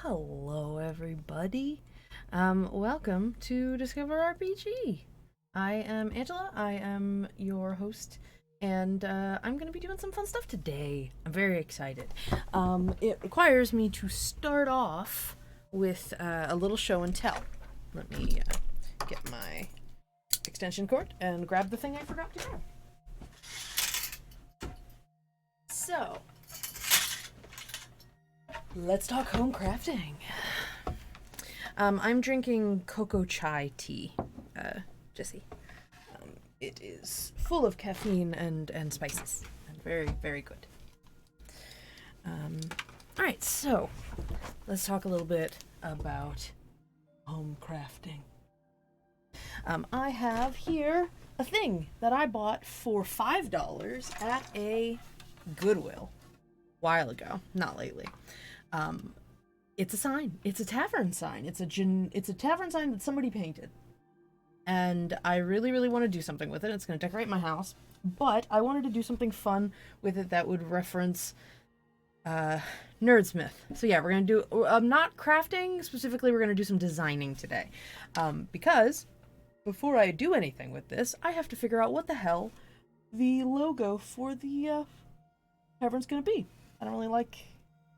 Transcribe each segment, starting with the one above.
Hello, everybody. Welcome to Discover RPG. I am Angela. I am your host, and I'm going to be doing some fun stuff today. I'm very excited. It requires me to start off with a little show and tell. Let me get my extension cord and grab the thing I forgot to grab. So, let's talk home crafting. I'm drinking cocoa chai tea, Jesse. It is full of caffeine and spices, and very, very good. Alright, so let's talk a little bit about home crafting. I have here a thing that I bought for $5 at a Goodwill a while ago, not lately. It's a sign. It's a tavern sign. It's a tavern sign that somebody painted. And I really, really want to do something with it. It's going to decorate my house. But I wanted to do something fun with it that would reference Nerdsmith. So yeah, we're going to do, not crafting, specifically we're going to do some designing today. Because before I do anything with this, I have to figure out what the hell the logo for the tavern's going to be. I don't really like...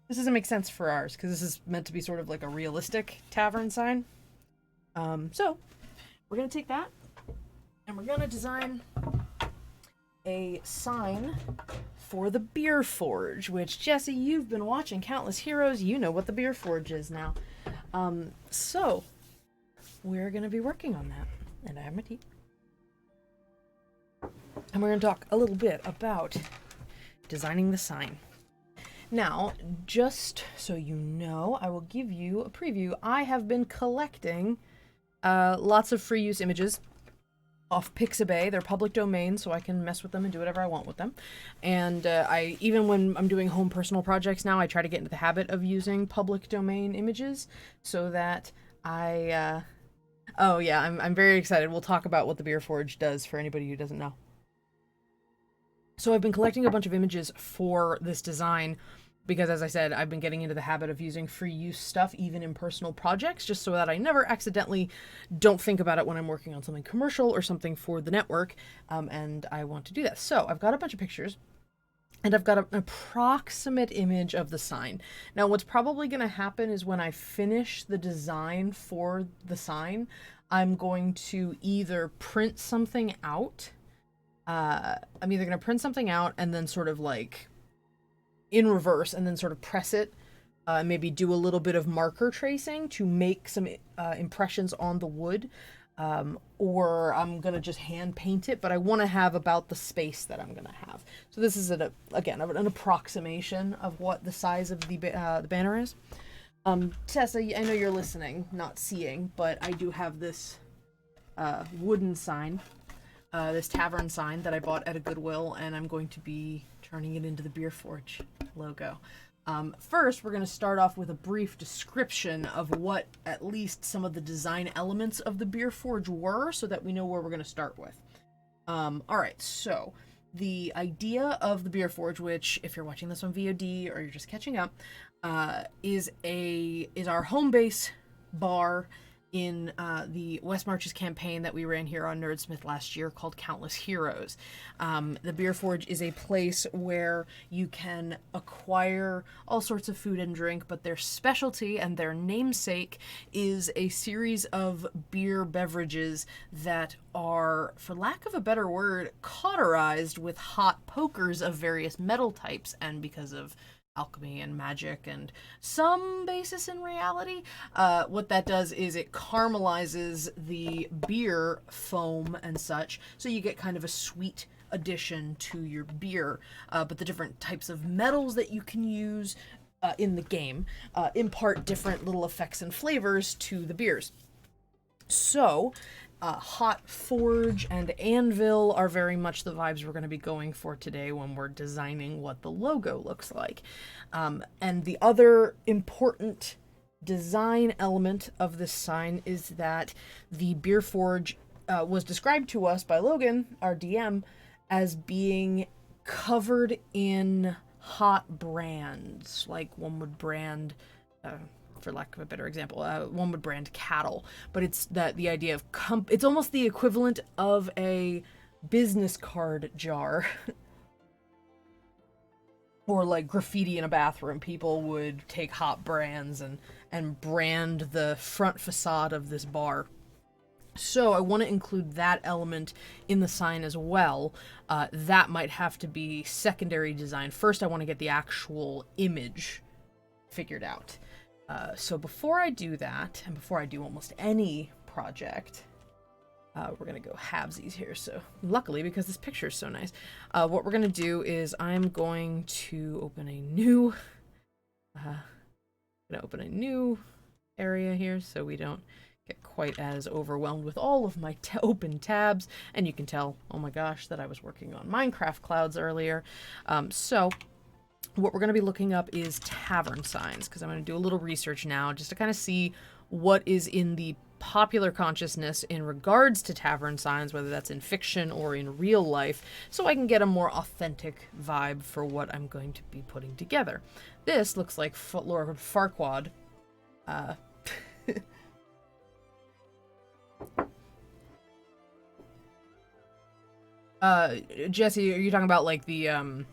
This doesn't make sense for ours, because this is meant to be sort of like a realistic tavern sign. So, we're going to take that, and we're going to design a sign for the Beer Forge, which, Jesse, you've been watching Countless Heroes. You know what the Beer Forge is now. So, we're going to be working on that. And I have my tea. And we're going to talk a little bit about designing the sign. Now, just so you know, I will give you a preview. I have been collecting lots of free use images off Pixabay. They're public domain, so I can mess with them and do whatever I want with them. And I even when I'm doing home personal projects now, I try to get into the habit of using public domain images so that I... Oh yeah, I'm very excited. We'll talk about what the Beer Forge does for anybody who doesn't know. So I've been collecting a bunch of images for this design because, as I said, I've been getting into the habit of using free use stuff even in personal projects, just so that I never accidentally don't think about it when I'm working on something commercial or something for the network, and I want to do that. So I've got a bunch of pictures, and I've got an approximate image of the sign. Now, what's probably going to happen is when I finish the design for the sign, I'm going to either print something out. I'm either going to print something out and then sort of like in reverse and then sort of press it, maybe do a little bit of marker tracing to make some impressions on the wood, or I'm going to just hand paint it, but I want to have about the space that I'm going to have. So this is, again, an approximation of what the size of the banner is. Tessa, I know you're listening, not seeing, but I do have this wooden sign. This tavern sign that I bought at a Goodwill, and I'm going to be turning it into the Beer Forge logo. First, we're going to start off with a brief description of what at least some of the design elements of the Beer Forge were, so that we know where we're going to start with. Alright, so the idea of the Beer Forge, which, if you're watching this on VOD or you're just catching up, is our home base bar in the West Marches campaign that we ran here on Nerdsmith last year called Countless Heroes. The Beer Forge is a place where you can acquire all sorts of food and drink, but their specialty and their namesake is a series of beer beverages that are, for lack of a better word, cauterized with hot pokers of various metal types, and because of alchemy and magic and some basis in reality, what that does is it caramelizes the beer foam and such, so you get kind of a sweet addition to your beer. But the different types of metals that you can use in the game impart different little effects and flavors to the beers. So, Hot Forge and Anvil are very much the vibes we're going to be going for today when we're designing what the logo looks like. And the other important design element of this sign is that the Beer Forge was described to us by Logan, our DM, as being covered in hot brands, like one would brand for lack of a better example. One would brand cattle, but it's the idea of it's almost the equivalent of a business card jar. Or like graffiti in a bathroom, people would take hot brands and brand the front facade of this bar. So I want to include that element in the sign as well. That might have to be secondary design. First, I want to get the actual image figured out. So before I do that, and before I do almost any project, we're going to go halvesies here. So luckily, because this picture is so nice, what we're going to do is I'm going to open a new, area here so we don't get quite as overwhelmed with all of my open tabs. And you can tell, oh my gosh, that I was working on Minecraft clouds earlier. So what we're going to be looking up is tavern signs, because I'm going to do a little research now just to kind of see what is in the popular consciousness in regards to tavern signs, whether that's in fiction or in real life, so I can get a more authentic vibe for what I'm going to be putting together. This looks like Lord Farquaad. Jesse, are you talking about like the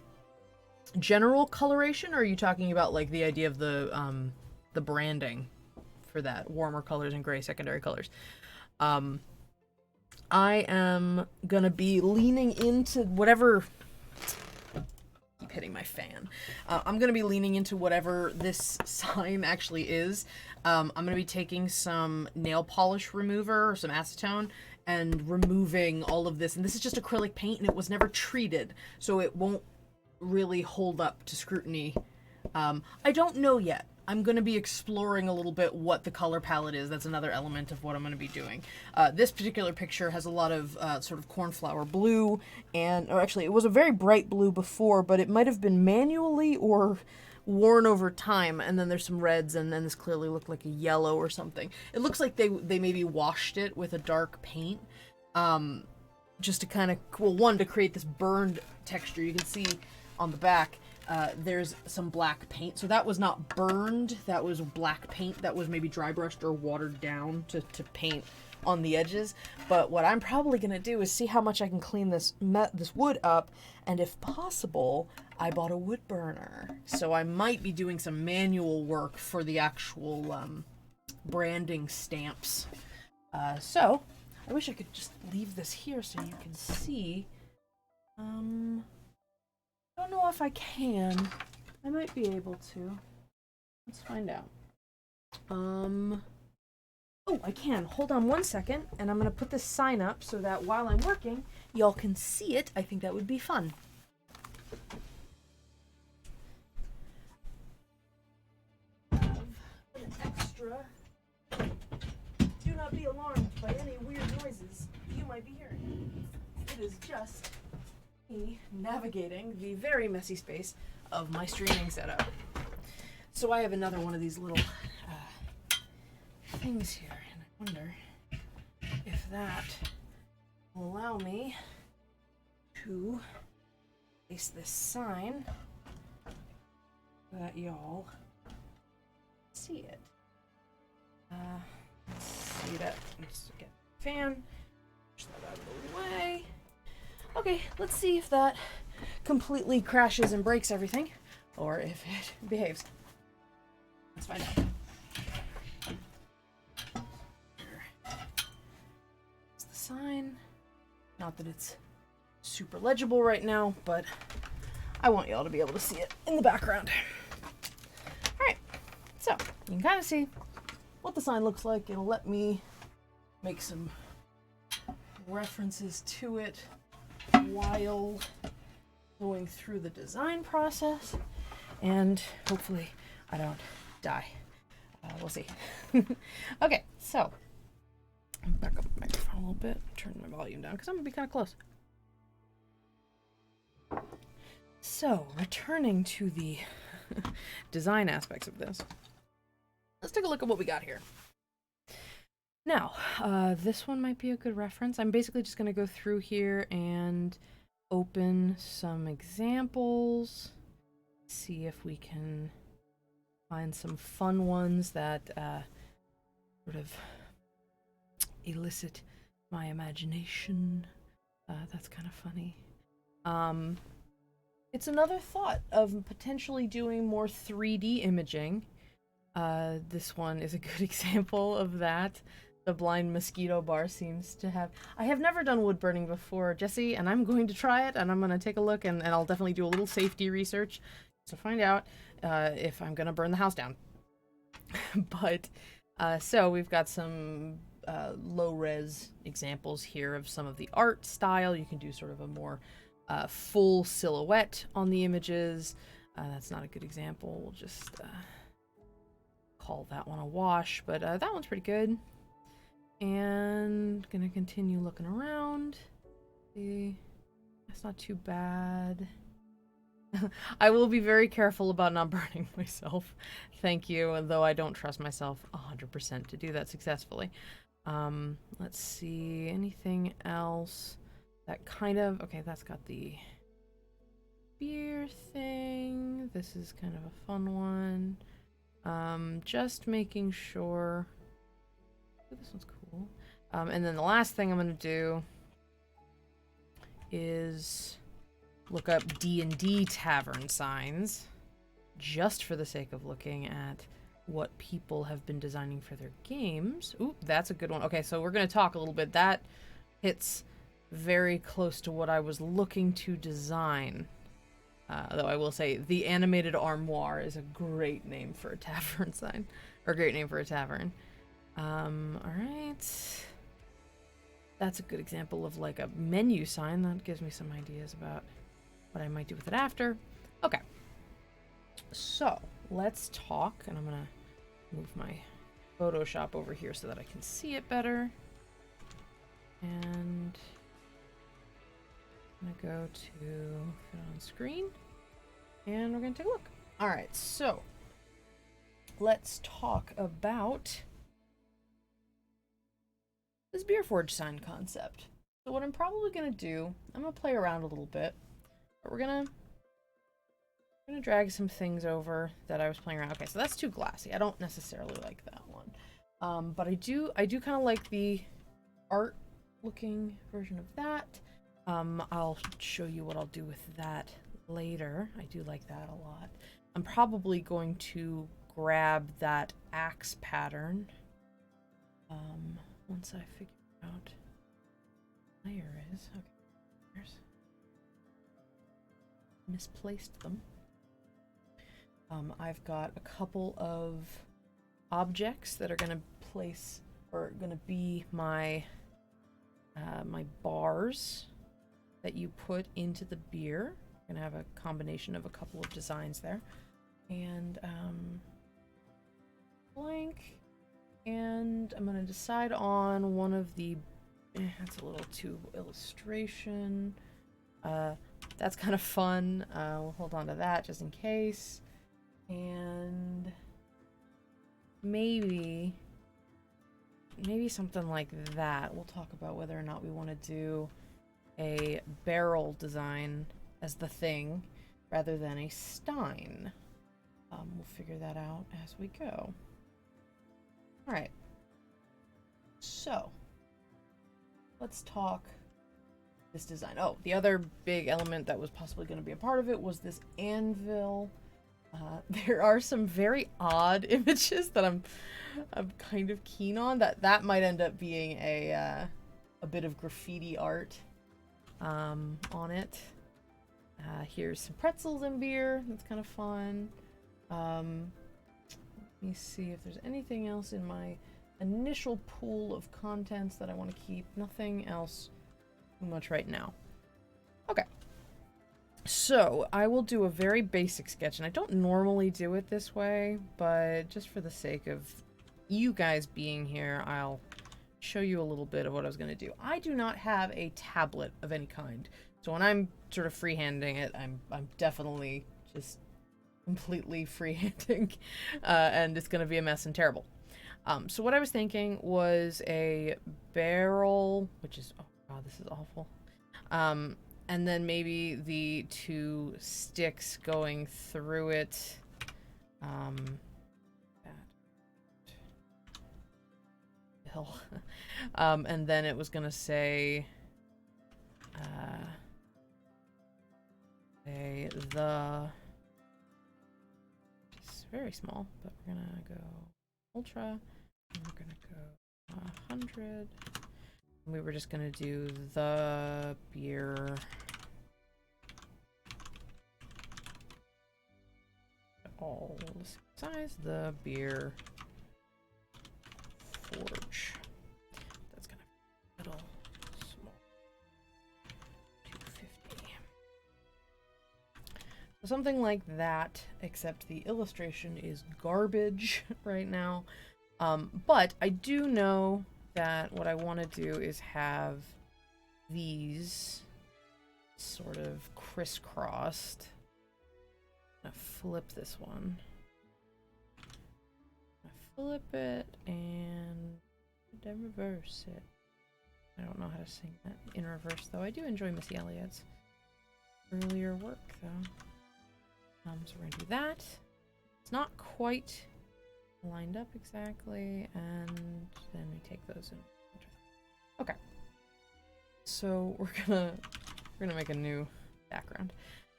general coloration, or are you talking about like the idea of the branding for that, warmer colors and gray secondary colors? I am gonna be leaning into whatever. Keep hitting my fan. I'm gonna be leaning into whatever this sign actually is. I'm gonna be taking some nail polish remover or some acetone and removing all of this. And this is just acrylic paint, and it was never treated, so it won't really hold up to scrutiny. I don't know yet. I'm going to be exploring a little bit what the color palette is. That's another element of what I'm going to be doing. This particular picture has a lot of sort of cornflower blue, or actually it was a very bright blue before, but it might have been manually or worn over time, and then there's some reds, and then this clearly looked like a yellow or something. It looks like they maybe washed it with a dark paint, just to kind of, well, one, to create this burned texture. You can see on the back, there's some black paint. So that was not burned, that was black paint that was maybe dry brushed or watered down to paint on the edges. But what I'm probably going to do is see how much I can clean this wood up, and if possible, I bought a wood burner. So I might be doing some manual work for the actual branding stamps. So I wish I could just leave this here so you can see. I don't know if I can. I might be able to. Let's find out. Oh, I can. Hold on one second, and I'm going to put this sign up so that while I'm working, y'all can see it. I think that would be fun. An extra. Do not be alarmed by any weird noises you might be hearing. It is just me navigating the very messy space of my streaming setup. So I have another one of these little things here, and I wonder if that will allow me to place this sign so that y'all see it. Let's see that. Let's get the fan. Push that out of the way. Okay, let's see if that completely crashes and breaks everything, or if it behaves. Let's find out. It's the sign. Not that it's super legible right now, but I want y'all to be able to see it in the background. Alright, so you can kind of see what the sign looks like. It'll let me make some references to it while going through the design process, and hopefully I don't die. We'll see. Okay, so back up the microphone a little bit, turn my volume down because I'm gonna be kind of close. So, returning to the design aspects of this, let's take a look at what we got here. Now, this one might be a good reference. I'm basically just going to go through here and open some examples, see if we can Find some fun ones that sort of elicit my imagination. That's kind of funny. It's another thought of potentially doing more 3D imaging. This one is a good example of that. The blind mosquito bar seems to have... I have never done wood burning before, Jesse, and I'm going to try it, and I'm going to take a look, and I'll definitely do a little safety research to find out if I'm going to burn the house down. But, so we've got some low-res examples here of some of the art style. You can do sort of a more full silhouette on the images. That's not a good example. We'll just call that one a wash, but that one's pretty good. And gonna continue looking around. See, that's not too bad. I will be very careful about not burning myself. Thank you, though I don't trust myself 100% to do that successfully. Let's see, anything else that kind of... Okay, that's got the beer thing. This is kind of a fun one. Just making sure... Oh, this one's cool. And then the last thing I'm going to do is look up D&D tavern signs, just for the sake of looking at what people have been designing for their games. Ooh, that's a good one. Okay, so we're going to talk a little bit. That hits very close to what I was looking to design. Though I will say, the Animated Armoire is a great name for a tavern sign. Or a great name for a tavern. Alright. That's a good example of like a menu sign. That gives me some ideas about what I might do with it after. Okay. So, let's talk. And I'm gonna move my Photoshop over here so that I can see it better. And I'm gonna go to fit on screen. And we're gonna take a look. Alright, so let's talk about this Beer Forge sign concept. So what I'm probably gonna do, I'm gonna play around a little bit, but we're gonna drag some things over that I was playing around. Okay, so that's too glassy. I don't necessarily like that one. But I do kind of like the art looking version of that. I'll show you what I'll do with that later. I do like that a lot. I'm probably going to grab that axe pattern. Once I figure out what layer is. Okay, there's misplaced them. I've got a couple of objects that are gonna place or gonna be my my bars that you put into the beer. I'm gonna have a combination of a couple of designs there, and blank. And I'm going to decide on one of the... that's a little too illustration. That's kind of fun. We'll hold on to that just in case. And maybe something like that. We'll talk about whether or not we want to do a barrel design as the thing rather than a stein. We'll figure that out as we go. Alright, so let's talk this design. Oh, the other big element that was possibly going to be a part of it was this anvil. There are some very odd images that I'm kind of keen on. That might end up being a bit of graffiti art on it. Here's some pretzels and beer. That's kind of fun. Let me see if there's anything else in my initial pool of contents that I want to keep. Nothing else too much right now. Okay. So, I will do a very basic sketch, and I don't normally do it this way, but just for the sake of you guys being here, I'll show you a little bit of what I was going to do. I do not have a tablet of any kind, so when I'm sort of freehanding it, I'm definitely just completely freehanding, and it's gonna be a mess and terrible. So what I was thinking was a barrel, which is, oh god, this is awful. And then maybe the two sticks going through it. anvil. And then it was gonna say, it's very small, but we're gonna go ultra, and we're gonna go 100. And we were just gonna do the beer all the same size, the beer forge. That's gonna be a little small. 250. So something like that, except the illustration is garbage right now. But I do know that what I want to do is have these sort of crisscrossed. I'm gonna flip this one. Flip it and then reverse it. I don't know how to sing that in reverse, though. I do enjoy Missy Elliott's earlier work, though. So we're gonna do that. It's not quite lined up exactly, and then we take those in. Okay. So we're gonna make a new background.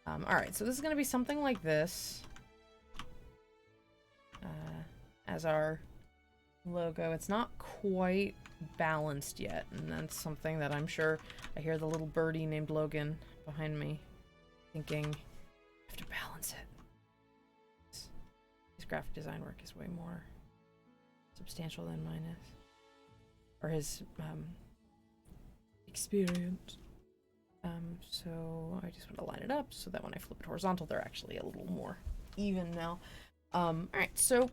All right. So this is gonna be something like this. As our logo. It's not quite balanced yet, and that's something that I'm sure I hear the little birdie named Logan behind me thinking, I have to balance it. His graphic design work is way more substantial than mine is. Or his experience. So I just want to line it up so that when I flip it horizontal, they're actually a little more even now. Alright, so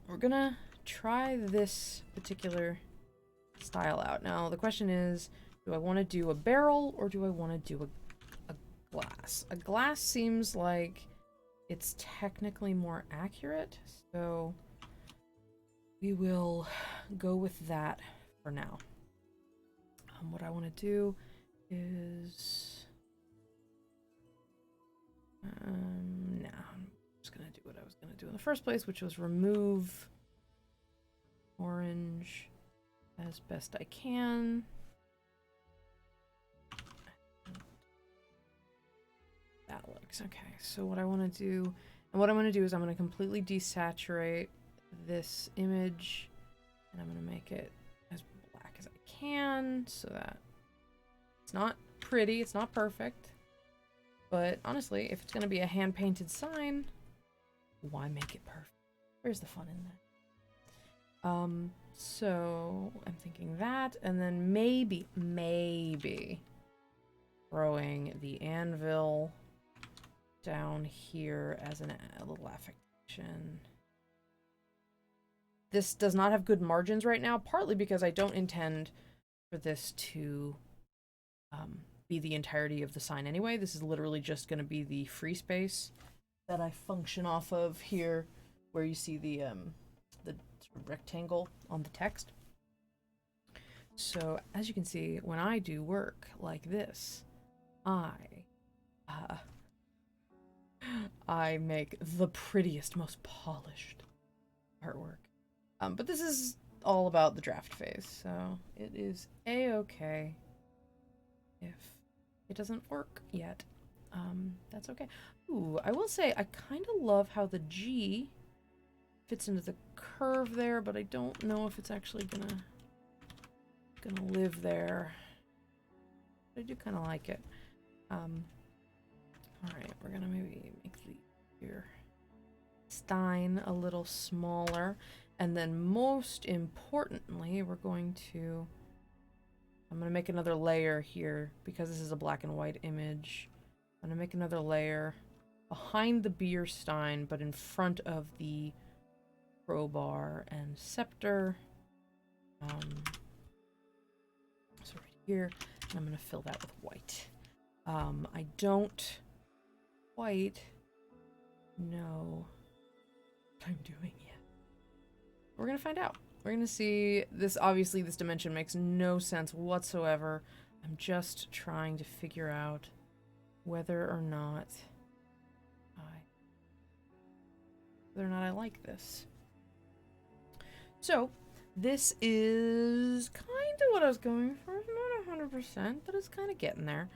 we're gonna try this particular style out. Now, the question is, do I want to do a barrel or do I want to do a glass? A glass seems like it's technically more accurate, so we will go with that for now. What I want to do is... no, I'm just going to do what I was going to do in the first place, which was remove orange as best I can. That looks okay. So what I want to do, and what I'm going to do is I'm going to completely desaturate this image, and I'm going to make it as black as I can so that it's not pretty, it's not perfect, but honestly, if it's going to be a hand-painted sign, why make it perfect? Where's the fun in that? So I'm thinking that, and then maybe throwing the anvil down here as a little affectation. This does not have good margins right now, partly because I don't intend for this to be the entirety of the sign anyway. This is literally just going to be the free space that I function off of here, where you see the sort of rectangle on the text. So as you can see, when I do work like this, I make the prettiest, most polished artwork. But this is all about the draft phase, so it is a-okay if it doesn't work yet. That's okay. Ooh, I will say I kind of love how the G fits into the curve there, but I don't know if it's actually gonna live there. But I do kind of like it. Alright, we're gonna maybe make the here Stein a little smaller, and then most importantly, I'm gonna make another layer here because this is a black and white image. I'm gonna make another layer behind the beer stein, but in front of the crowbar and scepter. So right here, and I'm gonna fill that with white. I don't quite know what I'm doing yet. We're gonna find out. We're gonna see this. Obviously, this dimension makes no sense whatsoever. I'm just trying to figure out whether or not I like this. So, This is kind of what I was going for. Not 100%, but it's kind of getting there.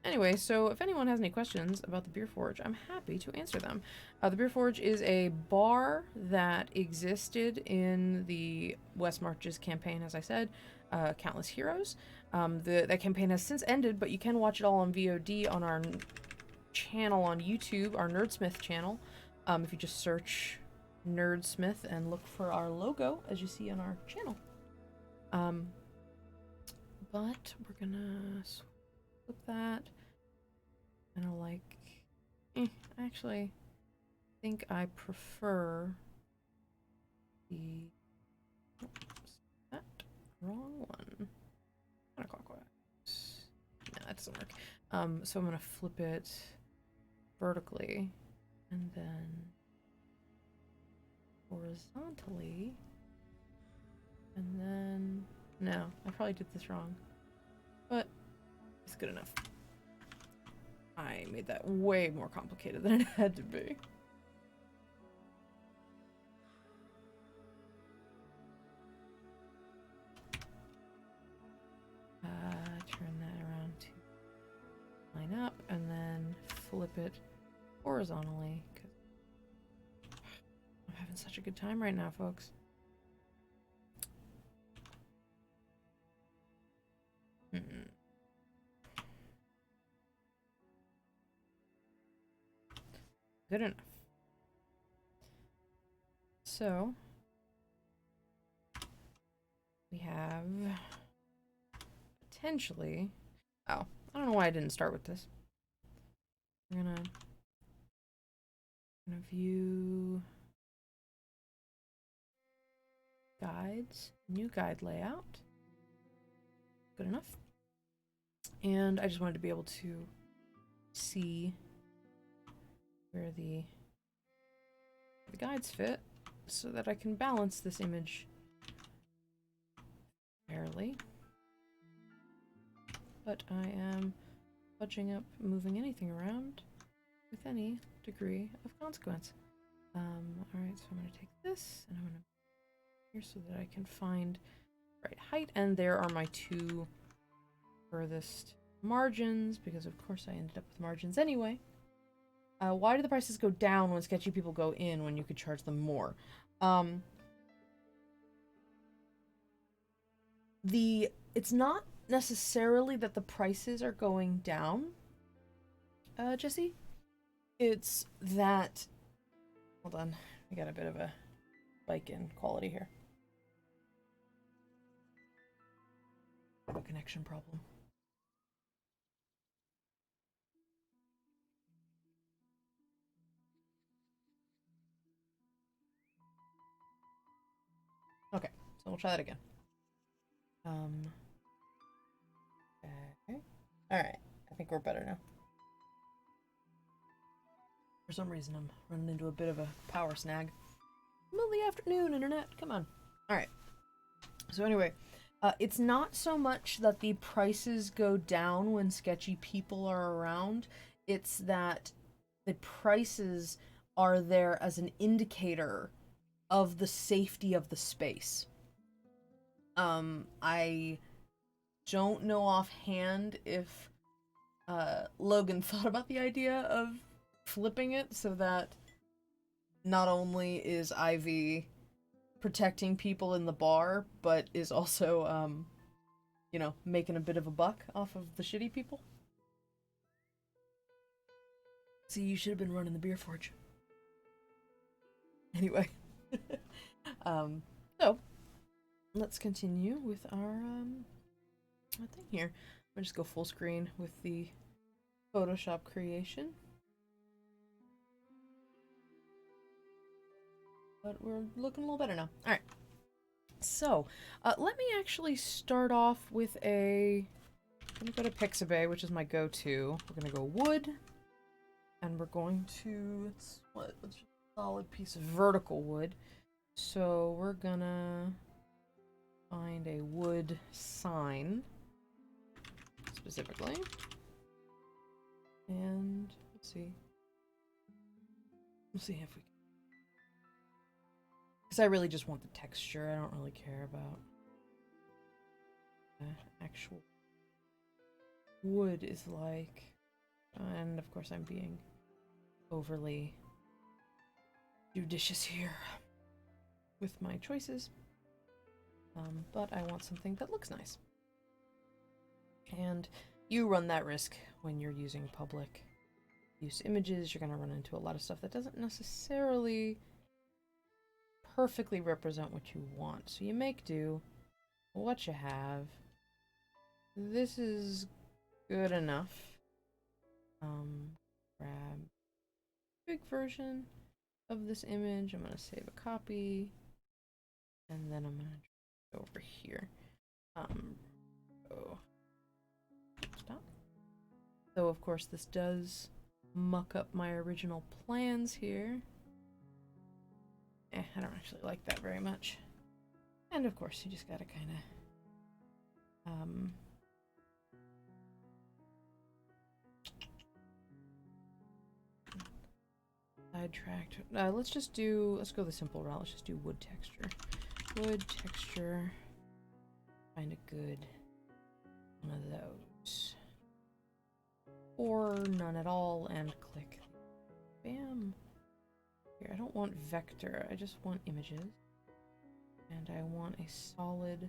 Anyway, so if anyone has any questions about the Beer Forge, I'm happy to answer them. The Beer Forge is a bar that existed in the West Marches campaign, as I said, Countless Heroes. That campaign has since ended, but you can watch it all on VOD on our channel on YouTube, our Nerdsmith channel. If you just search Nerdsmith and look for our logo, as you see on our channel. But we're gonna flip that. And I'll like, actually, I think I prefer the, oops, that wrong one. Counterclockwise. No, that doesn't work. So I'm gonna flip it vertically, and then horizontally, and then, no, I probably did this wrong, but it's good enough. I made that way more complicated than it had to be. Turn that around to line up, and then flip it horizontally, because I'm having such a good time right now, folks. Good enough. So, we have potentially, oh, I don't know why I didn't start with this. I'm gonna view guides, new guide layout. Good enough. And I just wanted to be able to see where the guides fit so that I can balance this image fairly. But I am fudging up moving anything around with any degree of consequence. Alright, so I'm going to take this and I'm going to here so that I can find the right height, and there are my two furthest margins, because of course I ended up with margins anyway. Why do the prices go down when sketchy people go in when you could charge them more? It's not necessarily that the prices are going down, Jesse. It's that, hold on, we got a bit of a spike in quality here. I have a connection problem. Okay, so we'll try that again. Okay. Alright, I think we're better now. For some reason, I'm running into a bit of a power snag. Middle of the afternoon, internet, come on. Alright. So anyway, it's not so much that the prices go down when sketchy people are around, it's that the prices are there as an indicator of the safety of the space. I don't know offhand if Logan thought about the idea of flipping it so that not only is Ivy protecting people in the bar, but is also, you know, making a bit of a buck off of the shitty people. See, you should have been running the Beer Forge. Anyway. So, let's continue with our thing here. I'm gonna just go full screen with the Photoshop creation. But we're looking a little better now. Alright. So, let me actually start off with I'm gonna go to Pixabay, which is my go-to. We're gonna go wood. And we're going to, it's just a solid piece of vertical wood. So we're gonna find a wood sign, specifically. And, let's see. We'll see if we can Because I really just want the texture. I don't really care about actual wood is like. And of course I'm being overly judicious here with my choices. But I want something that looks nice. And you run that risk when you're using public use images. You're going to run into a lot of stuff that doesn't necessarily perfectly represent what you want. So you make do what you have. This is good enough. Grab big version of this image. I'm going to save a copy. And then I'm going to go over here. Stop. So of course this does muck up my original plans here. I don't actually like that very much. And of course you just gotta kind of sidetracked. Let's go the simple route. Let's just do wood texture. Wood texture. Find a good one of those. Or none at all, and click. Bam. Here, I don't want vector, I just want images. And I want a solid,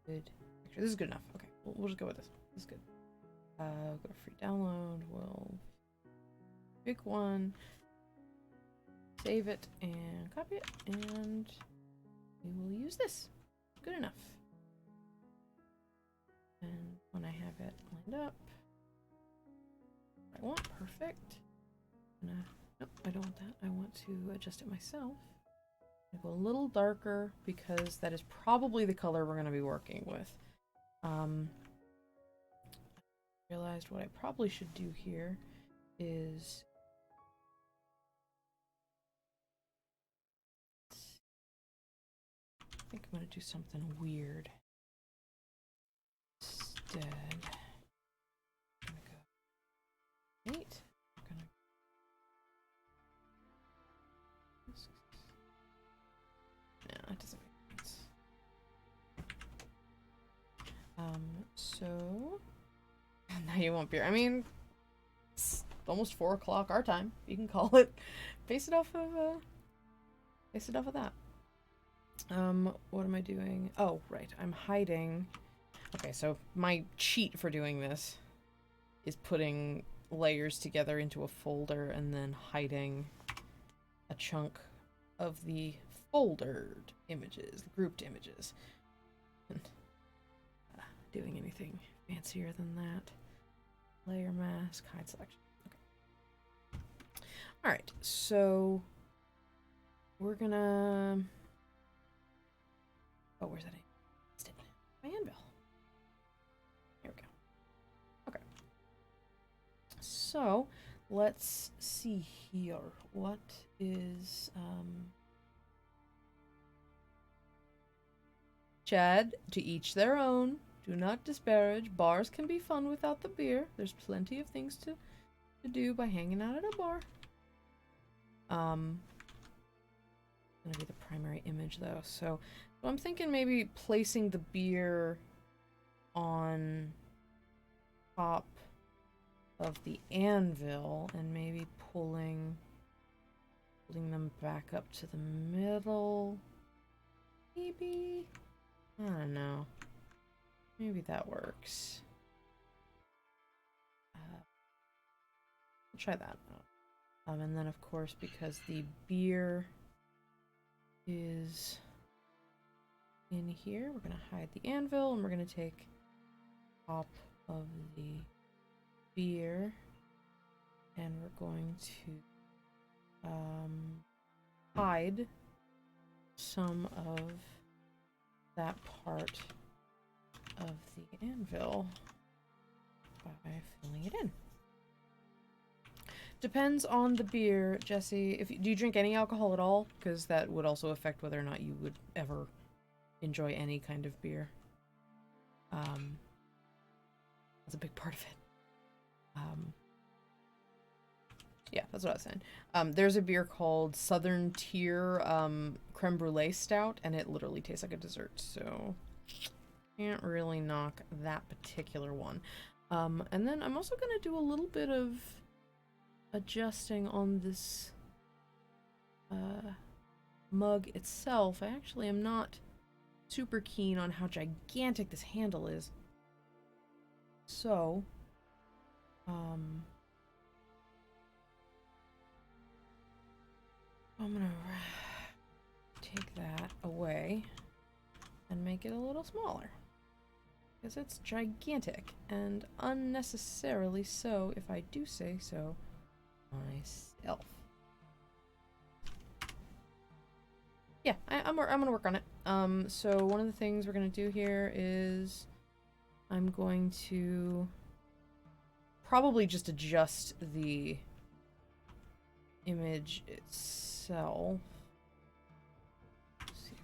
good picture. This is good enough. Okay, we'll just go with this. This is good. Go to free download. We'll pick one, save it, and copy it, and we will use this. Good enough. And when I have it lined up, I want perfect. Nope, I don't want that. I want to adjust it myself. I'll go a little darker because that is probably the color we're going to be working with. I realized what I probably should do here is I think I'm going to do something weird. Instead, I'm going to go 8. No, it doesn't make sense. So now you want beer. I mean, it's almost 4 o'clock our time. You can call it. Base it off of that. What am I doing? Oh, right. I'm hiding. Okay, so my cheat for doing this is putting layers together into a folder and then hiding a chunk of the foldered images, grouped images. And, doing anything fancier than that. Layer mask, hide selection. Okay. Alright, so we're gonna... Oh, where's that? My anvil. Here we go. Okay. So, let's see here. What is, Chad, to each their own. Do not disparage. Bars can be fun without the beer. There's plenty of things to do by hanging out at a bar. Gonna be the primary image though. So I'm thinking maybe placing the beer on top of the anvil and maybe pulling them back up to the middle. Maybe? I don't know. Maybe that works. I'll try that out. And then of course, because the beer is in here, we're gonna hide the anvil and we're gonna take top of the beer and we're going to hide some of that part of the anvil by filling it in. Depends on the beer, Jesse. Do you drink any alcohol at all? Because that would also affect whether or not you would ever enjoy any kind of beer. That's a big part of it. Yeah, that's what I was saying. There's a beer called Southern Tier Creme Brulee Stout, and it literally tastes like a dessert, so can't really knock that particular one. And then I'm also gonna do a little bit of adjusting on this mug itself. I actually am not super keen on how gigantic this handle is. So, I'm gonna take that away and make it a little smaller. Because it's gigantic, and unnecessarily so, if I do say so myself. Yeah, I'm gonna work on it. So one of the things we're gonna do here is I'm going to probably just adjust the image itself. Let's see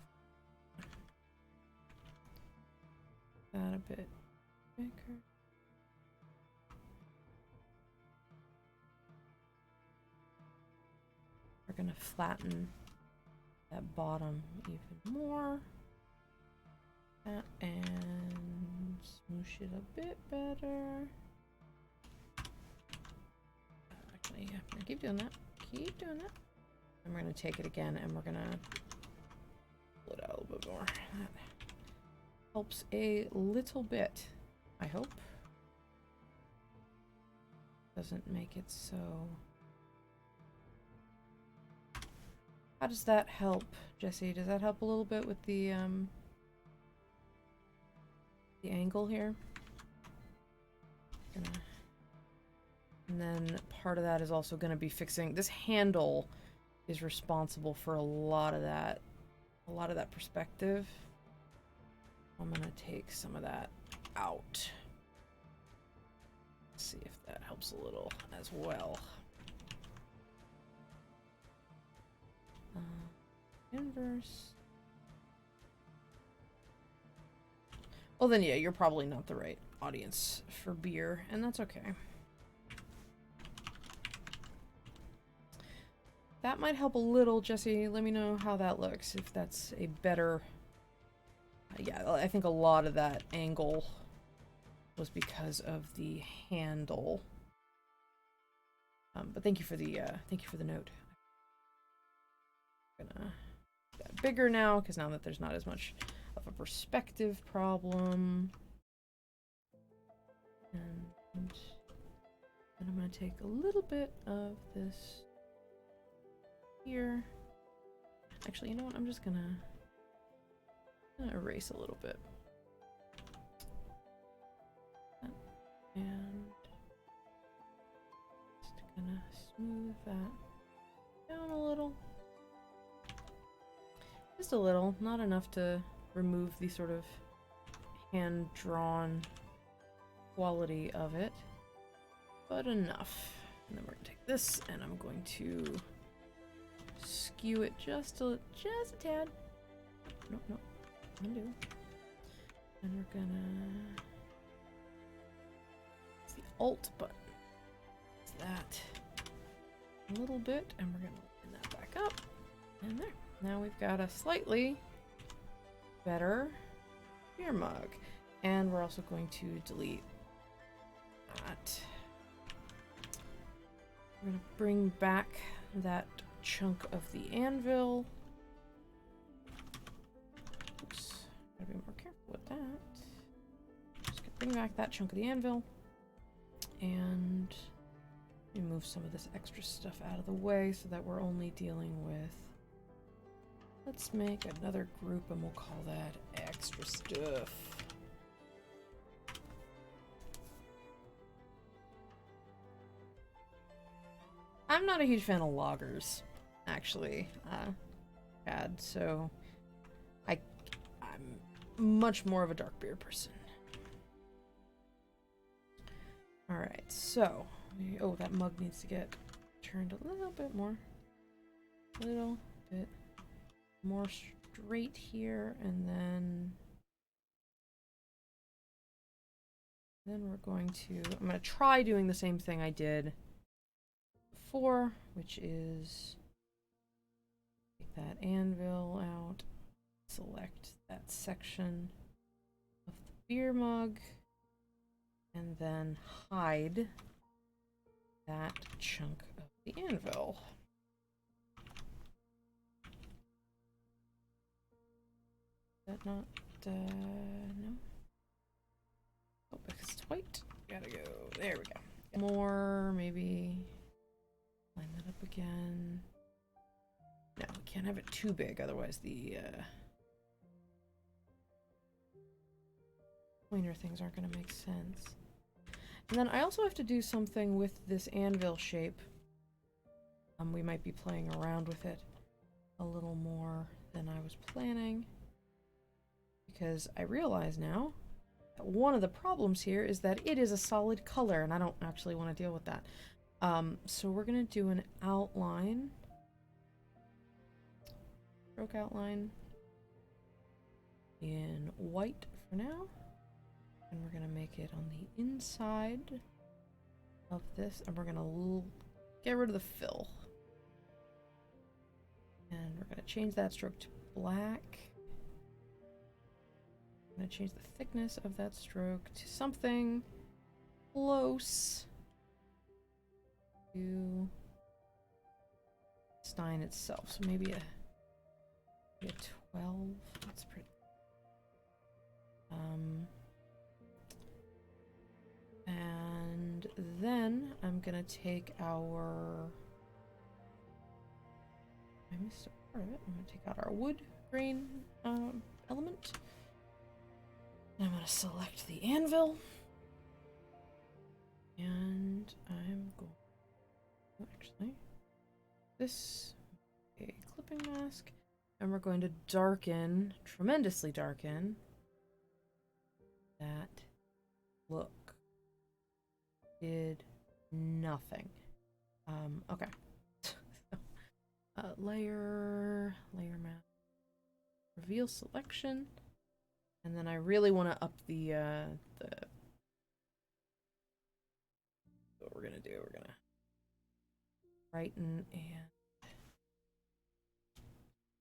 that a bit bigger. We're gonna flatten that bottom even more. That and smoosh it a bit better. Actually, yeah, I'm gonna keep doing that. Keep doing that. And we're gonna take it again and we're gonna pull it out a little bit more. That helps a little bit, I hope. Doesn't make it so. How does that help, Jesse? Does that help a little bit with the angle here? And then part of that is also going to be fixing this handle is responsible for a lot of that perspective. I'm going to take some of that out. Let's see if that helps a little as well. Inverse. Well then, yeah, you're probably not the right audience for beer, and that's okay. That might help a little, Jesse. Let me know how that looks, if that's a better... yeah, I think a lot of that angle was because of the handle. But thank you for the note. I'm gonna get that bigger now, because now that there's not as much of a perspective problem. And then I'm gonna take a little bit of this here. Actually, you know what? I'm gonna erase a little bit. And just gonna smooth that down a little. Just a little, not enough to remove the sort of hand-drawn quality of it, but enough. And then we're gonna take this and I'm going to skew it just a tad. Nope, undo. And we're gonna use the Alt button. It's that a little bit, and we're gonna open that back up. And there. Now we've got a slightly better beer mug. And we're also going to delete that. We're gonna bring back that chunk of the anvil. Oops, gotta be more careful with that. Just gonna bring back that chunk of the anvil. And remove some of this extra stuff out of the way so that we're only dealing with... Let's make another group and we'll call that extra stuff. I'm not a huge fan of lagers, actually, Chad, so I'm much more of a dark beer person. Alright, so, oh, that mug needs to get turned a little bit more. Little bit more straight here, and then we're going to, I'm going to try doing the same thing I did 4, which is take that anvil out, select that section of the beer mug, and then hide that chunk of the anvil. Is that not, no? Oh, because it's white. Gotta go, there we go. More, maybe. Line that up again. No, we can't have it too big, otherwise the, pointer things aren't gonna make sense. And then I also have to do something with this anvil shape. We might be playing around with it a little more than I was planning. Because I realize now that one of the problems here is that it is a solid color, and I don't actually want to deal with that. So we're going to do an outline. Stroke outline in white for now. And we're going to make it on the inside of this, and we're going to get rid of the fill. And we're going to change that stroke to black. I'm going to change the thickness of that stroke to something close to Stein itself. So maybe a 12. That's pretty. And then I'm going to take our... I missed a part of it. I'm going to take out our wood grain element. And I'm going to select the anvil. And I'm going to actually this a clipping mask. And we're going to darken, tremendously darken, that look. Did nothing. Okay. Layer mask, reveal selection, and then I really want to up the what we're gonna do, we're gonna brighten and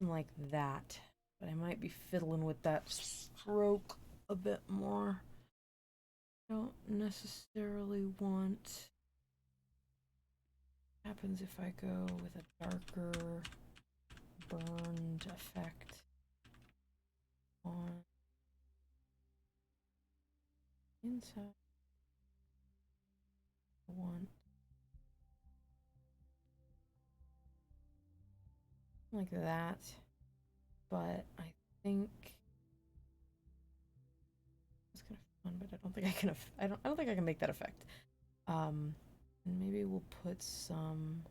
like that, but I might be fiddling with that stroke a bit more. Don't necessarily want happens if I go with a darker burned effect on inside. I want like that, but I think it's kind of fun, but I don't think I can. I don't think I can make that effect. And maybe we'll put some.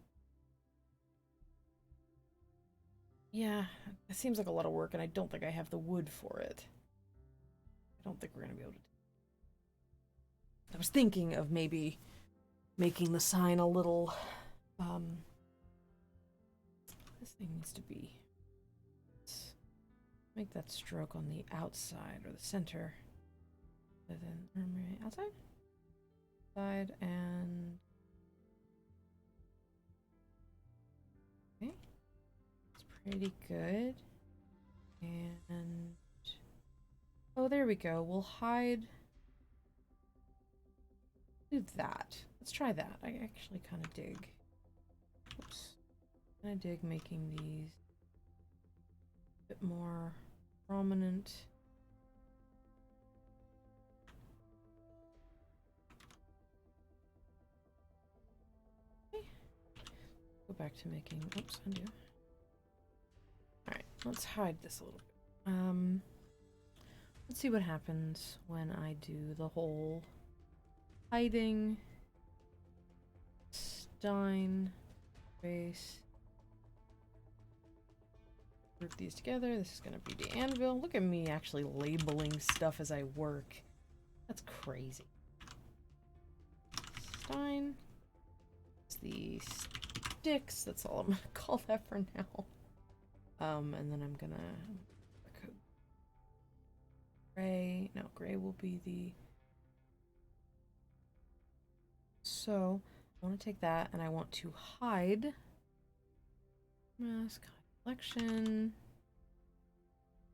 Yeah, it seems like a lot of work, and I don't think I have the wood for it. I don't think we're gonna be able to. I was thinking of maybe making the sign a little. This thing needs to be. Let's make that stroke on the outside or the center. Then outside, side, and okay, it's pretty good. And oh, there we go. We'll hide. Do that. Let's try that. I actually kind of dig. Oops. I dig making these a bit more prominent. Okay. Go back to making. Oops, undo. All right, let's hide this a little bit. Let's see what happens when I do the whole hiding Stein base. Group these together. This is going to be the anvil. Look at me actually labeling stuff as I work. That's crazy. Stein. It's the sticks. That's all I'm going to call that for now. And then I'm going to... Gray. No, gray will be the... So, I want to take that and I want to hide mask collection.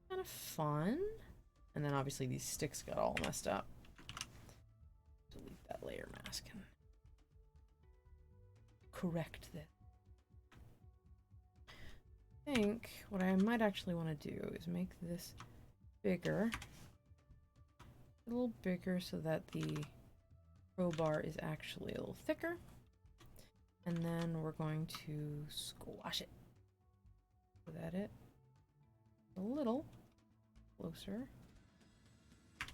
Kind of fun. And then obviously these sticks got all messed up. Delete that layer mask and correct this. I think what I might actually want to do is make this bigger. A little bigger so that the crowbar is actually a little thicker. And then we're going to squash it so that it a little closer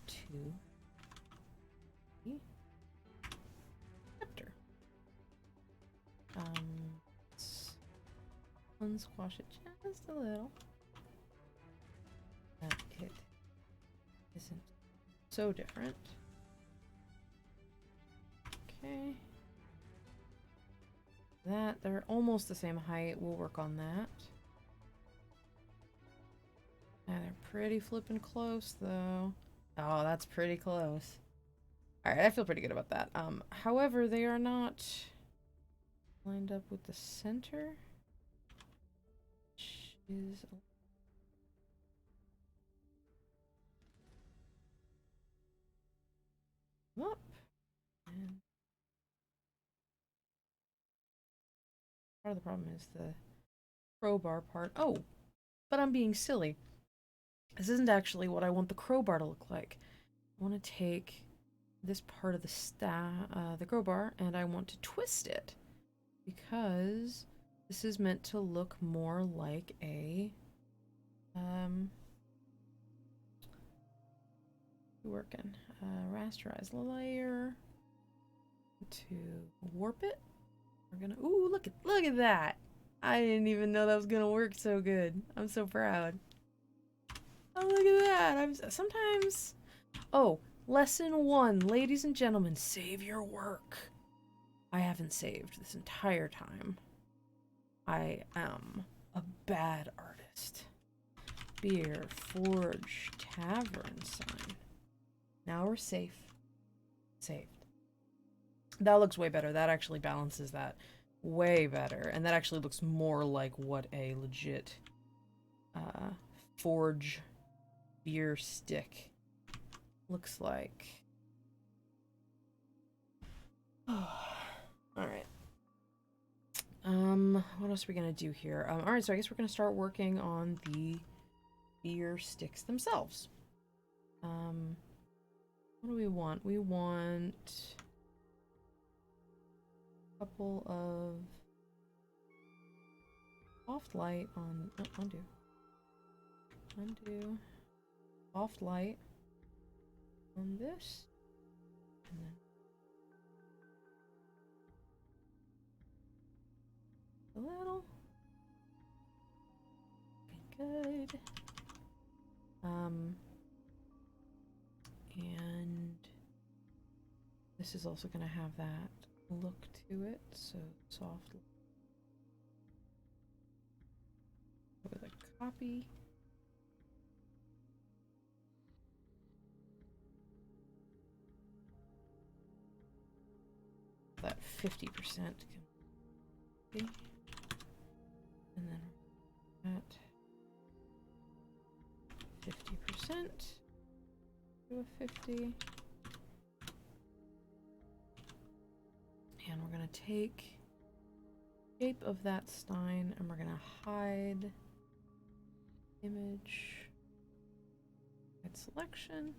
to the scepter. Let's unsquash it just a little. That it isn't so different. Okay. That, they're almost the same height. We'll work on that. Yeah, they're pretty flippin' close, though. Oh, that's pretty close. Alright, I feel pretty good about that. However, they are not lined up with the center. Which is... up. And part of the problem is the crowbar part. Oh, but I'm being silly. This isn't actually what I want the crowbar to look like. I want to take this part of the crowbar, and I want to twist it because this is meant to look more like a working rasterize layer to warp it. We're gonna look at that. I didn't even know that was gonna work so good. I'm so proud. Oh, look at that. Sometimes. Oh, lesson 1, ladies and gentlemen, save your work. I haven't saved this entire time. I am a bad artist. Beer, forge, tavern sign. Now we're safe. Saved. That looks way better. That actually balances that way better. And that actually looks more like what a legit forge beer stick looks like. Alright. What else are we gonna do here? Alright, so I guess we're gonna start working on the beer sticks themselves. What do we want? We want a couple of soft light on undo. Soft light on this. And then a little. Okay, good. And this is also going to have that look to it, so soft with a copy. That 50% can be, and then that 50% to a 50. And we're going to take shape of that Stein and we're going to hide image, hide selection.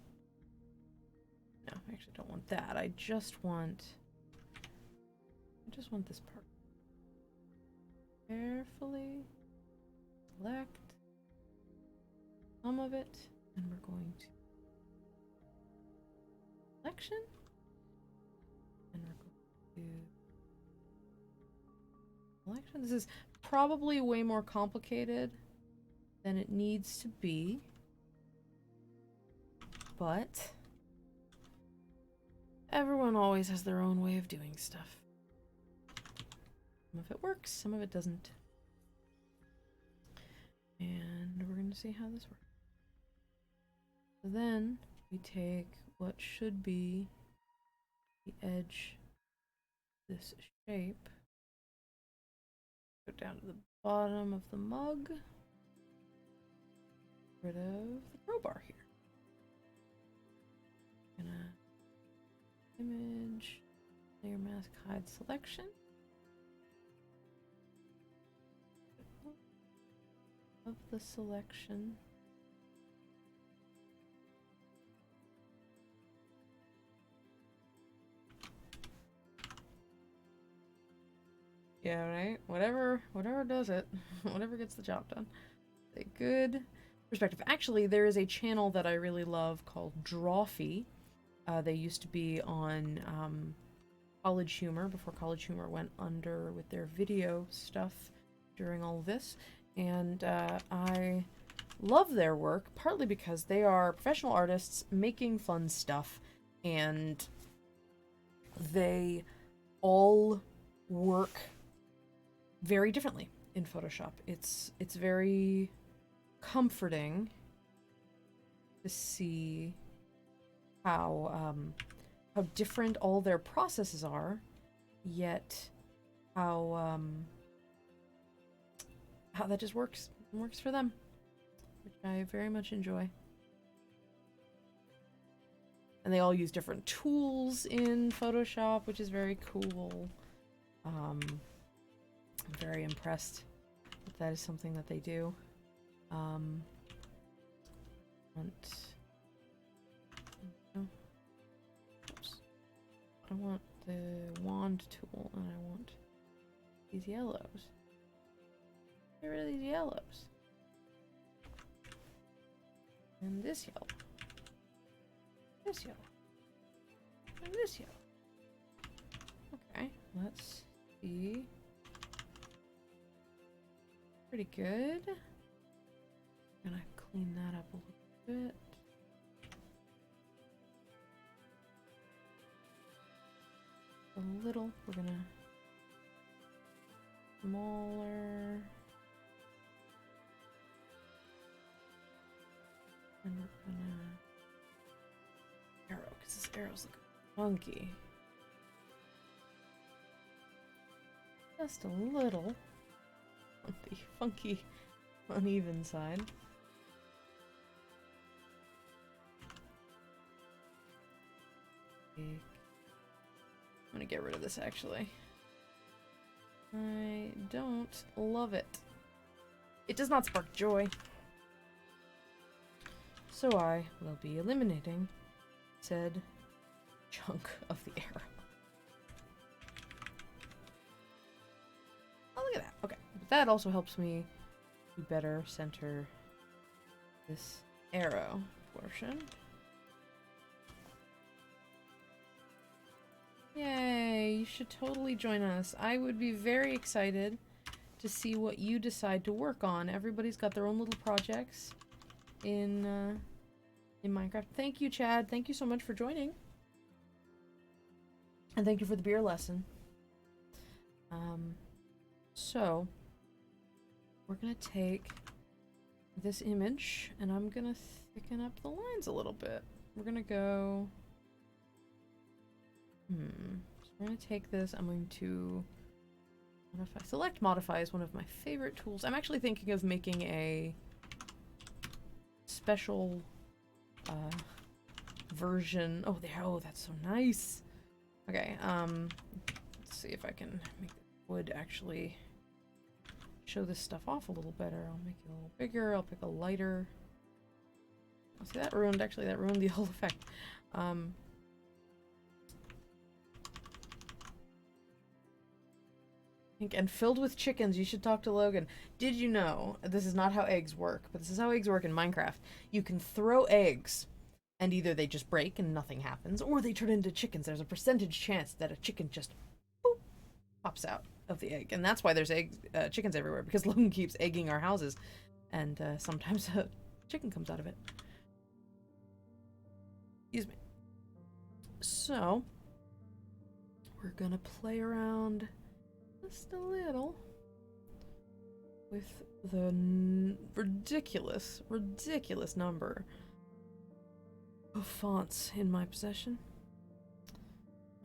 No, I actually don't want that. I just want this part. Carefully select some of it, and we're going to selection, and we're going to selection. This is probably way more complicated than it needs to be, but everyone always has their own way of doing stuff. Some of it works, some of it doesn't. And we're going to see how this works. So then we take what should be the edge this shape. Go down to the bottom of the mug. Rid of the crowbar here. Gonna image, layer mask, hide selection. Of the selection. Yeah, right? Whatever does it. Whatever gets the job done. A good perspective. Actually, there is a channel that I really love called Drawfee. They used to be on College Humor before College Humor went under with their video stuff during all of this. And I love their work, partly because they are professional artists making fun stuff, and they all work very differently in Photoshop. It's very comforting to see how different all their processes are, yet how that just works for them, which I very much enjoy. And they all use different tools in Photoshop, which is very cool. I'm very impressed that that is something that they do. I want the wand tool, and I want these yellows. Get rid of these yellows. And this yellow. This yellow. And this yellow. Okay, let's see. Pretty good. Gonna clean that up a little bit. A little. We're gonna smaller. And we're gonna arrow, because this arrow's looking funky. Just a little on the funky, uneven side. I'm gonna get rid of this actually. I don't love it. It does not spark joy. So I will be eliminating said chunk of the arrow. Oh, look at that. Okay. But that also helps me to better center this arrow portion. Yay, you should totally join us. I would be very excited to see what you decide to work on. Everybody's got their own little projects in Minecraft. Thank you, Chad. Thank you so much for joining. And thank you for the beer lesson. So, we're gonna take this image, and I'm gonna thicken up the lines a little bit. We're gonna go... So we're gonna take this, I'm going to modify. Select Modify is one of my favorite tools. I'm actually thinking of making a special version. Oh, there. Oh, that's so nice. Okay, let's see if I can make the wood actually show this stuff off a little better. I'll make it a little bigger. I'll pick a lighter. Oh, see, that ruined the whole effect. And filled with chickens, you should talk to Logan. Did you know, this is not how eggs work, but this is how eggs work in Minecraft. You can throw eggs, and either they just break and nothing happens, or they turn into chickens. There's a percentage chance that a chicken just boop, pops out of the egg. And that's why there's chickens everywhere, because Logan keeps egging our houses, and sometimes a chicken comes out of it. Excuse me. So, we're gonna play around just a little with the ridiculous number of fonts in my possession.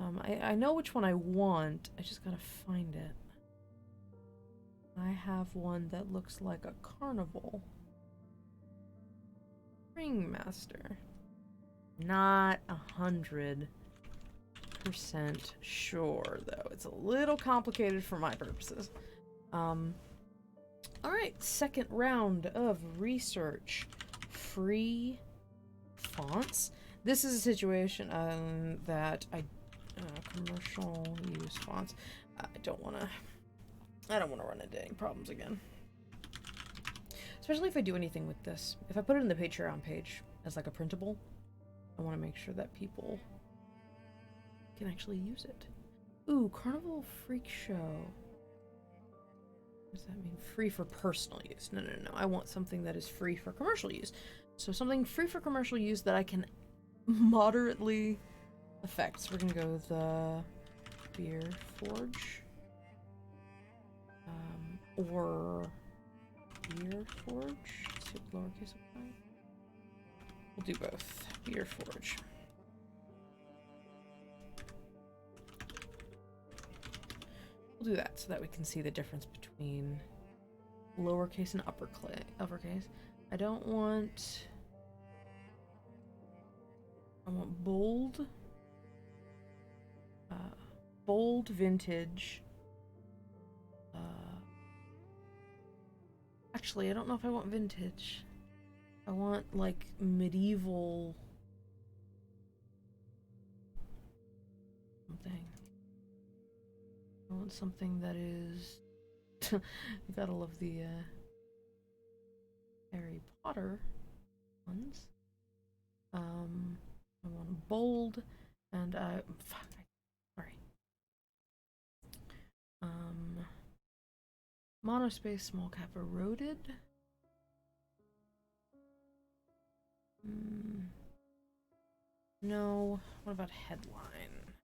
I know which one I want. I just gotta find it. I have one that looks like a carnival. Ringmaster. Not 100% sure, though. It's a little complicated for my purposes. Alright, second round of research. Free fonts. This is a situation that commercial use fonts. I don't want to run into any problems again. Especially if I do anything with this. If I put it in the Patreon page as like a printable, I want to make sure that people can actually use it. Ooh, Carnival Freak Show. What does that mean? Free for personal use. No. I want something that is free for commercial use. So something free for commercial use that I can moderately affect. So we're going to go with the Beer Forge. Or Beer Forge. Lowercase of I. We'll do both. Beer Forge. We'll do that so that we can see the difference between lowercase and uppercase. I want bold. Bold vintage. Actually, I don't know if I want vintage. I want like medieval something. I want something that is you gotta love the Harry Potter ones. I want bold and sorry. Monospace small cap eroded. No. What about headline?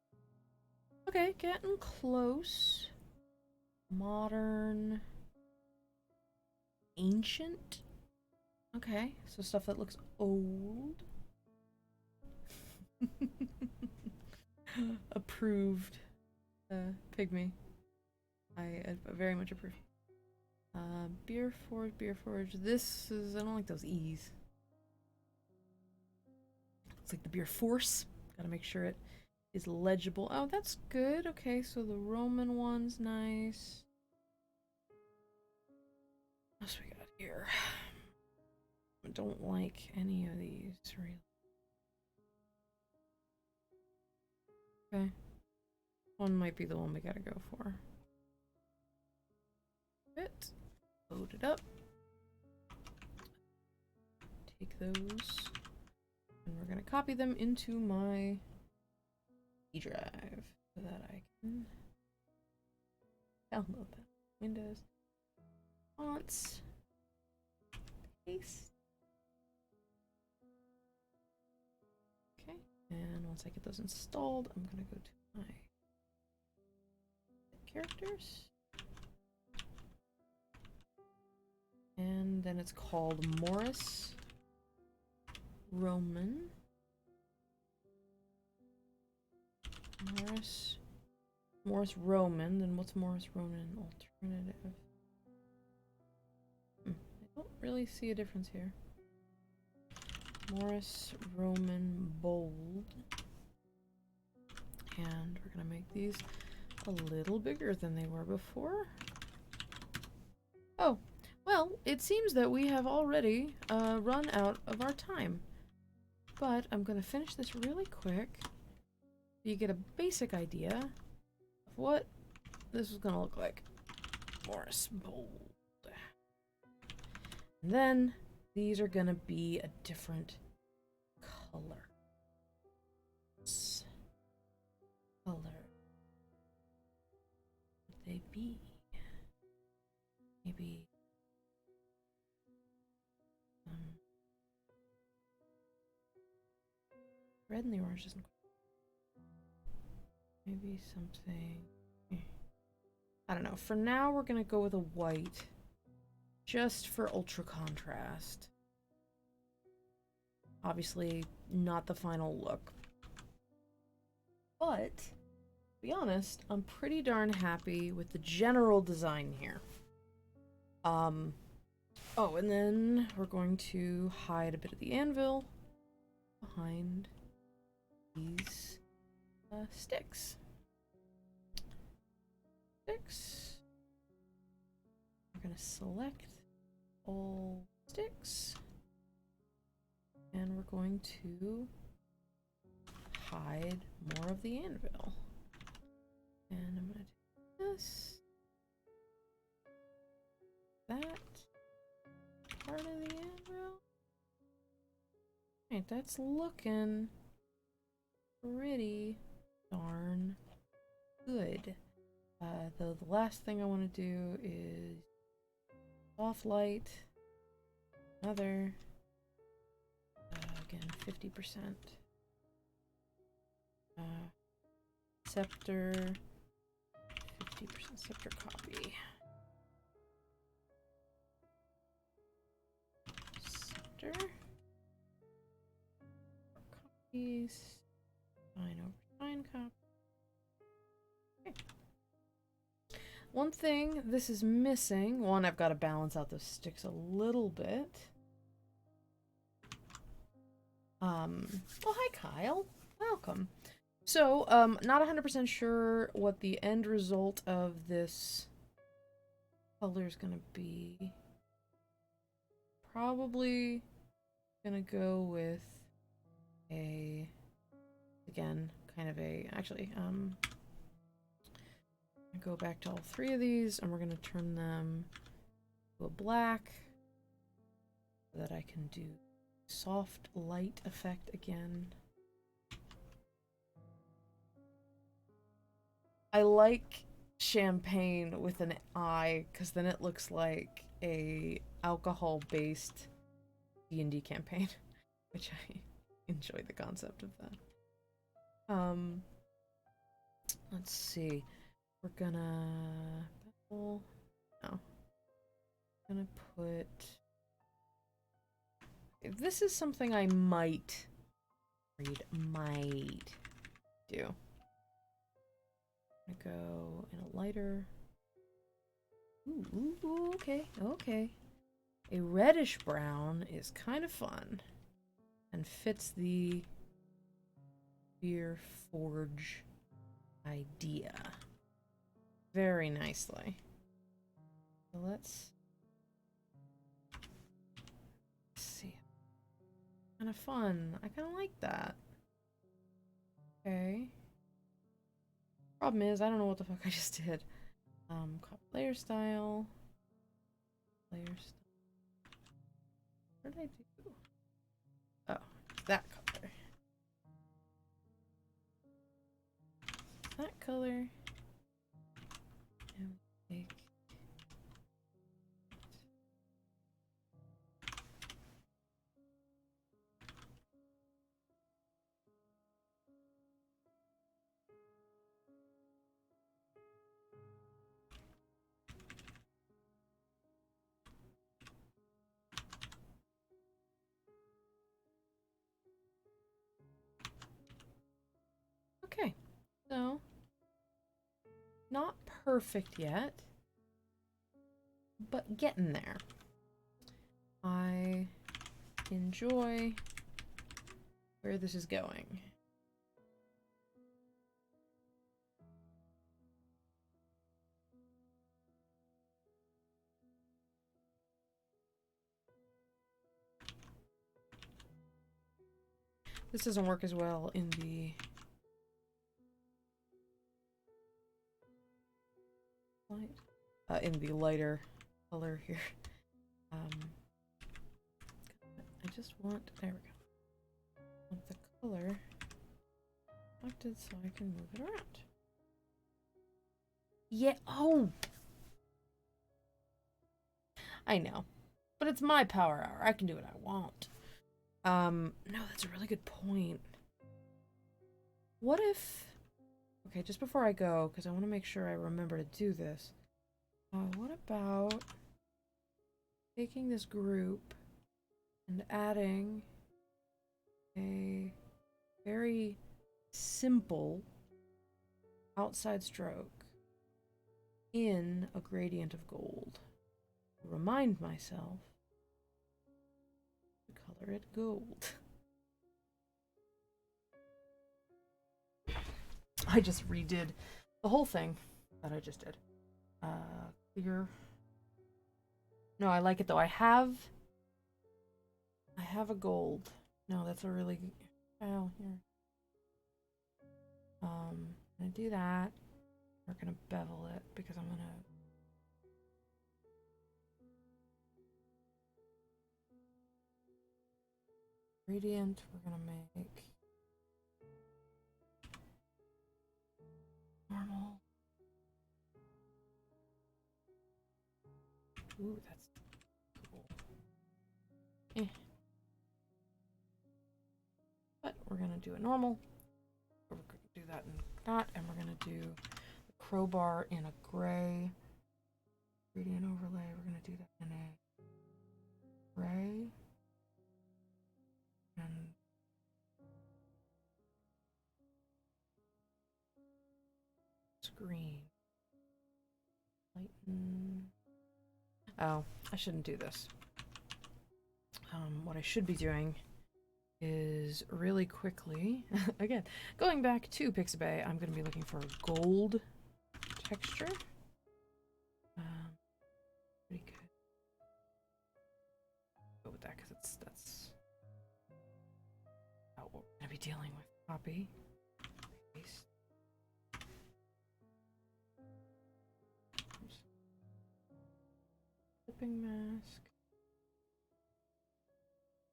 Okay, getting close. Modern. Ancient? Okay, so stuff that looks old. Approved. Pygmy. I very much approve. Beer Forge. This is, I don't like those E's. It's like the Beer Force. Gotta make sure it is legible. Oh, that's good. Okay, so the Roman one's nice. What else we got here? I don't like any of these, really. Okay. One might be the one we gotta go for. It. Load it up. Take those. And we're gonna copy them into my E drive so that I can download them. Windows. Fonts. Paste. Okay. And once I get those installed, I'm gonna go to my characters. And then it's called Morris Roman. Morris Roman. Then what's Morris Roman alternative? I don't really see a difference here. Morris Roman bold. And we're gonna make these a little bigger than they were before. Oh. Well, it seems that we have already run out of our time. But I'm going to finish this really quick so you get a basic idea of what this is going to look like. Morris Bold. And then these are going to be a different color. Color. Would they be? Maybe. Red and the orange isn't. Maybe something. I don't know. For now, we're gonna go with a white, just for ultra contrast. Obviously, not the final look, but be honest, I'm pretty darn happy with the general design here. Oh, and then we're going to hide a bit of the anvil behind these sticks. We're going to select all sticks, and we're going to hide more of the anvil. And I'm going to do this, that part of the anvil. Right, that's looking pretty darn good. The last thing I want to do is soft light, another, again, 50%. Scepter, 50% scepter copy. Scepter. Copies. Shine over shine copy. Okay. One thing this is missing. One, I've got to balance out those sticks a little bit. Well, hi Kyle. Welcome. So, not 100% sure what the end result of this color is gonna be. Probably gonna go with a, again, kind of a, actually, go back to all three of these, and we're gonna turn them to a black so that I can do soft light effect again. I like champagne with an eye, because then it looks like a alcohol-based D&D campaign, which I enjoy the concept of that. Let's see. We're gonna... No. Gonna put... This is something I might do. I'm gonna go in a lighter. Ooh, okay, okay. A reddish brown is kind of fun and fits the Spear Forge idea very nicely. So let's see. Kind of fun. I kind of like that. Okay. Problem is, I don't know what the fuck I just did. Layer style. Layer style. What did I do? Oh, that color. That color. And take. Okay, so not perfect yet, but getting there. I enjoy where this is going. This doesn't work as well in the light, in the lighter color here. I just want, there we go. I want the color selected so I can move it around. Yeah, oh! I know. But it's my power hour. I can do what I want. No, that's a really good point. What if... Okay, just before I go, because I want to make sure I remember to do this. What about taking this group and adding a very simple outside stroke in a gradient of gold. Remind myself to color it gold. I just redid the whole thing that I just did. Clear. No, I like it though. I have a gold. No, that's a really oh here. Gonna do that. We're gonna bevel it because I'm gonna gradient. We're gonna make normal. Ooh, that's cool. But we're gonna do it normal. We're gonna do that and that, and we're gonna do the crowbar in a gray. Gradient overlay. We're gonna do that in a gray. And green. Lighten. Oh, I shouldn't do this. What I should be doing is really quickly, again, going back to Pixabay, I'm going to be looking for a gold texture. Pretty good. Go with that because that's about what we're going to be dealing with. Copy. Paste. Clipping mask.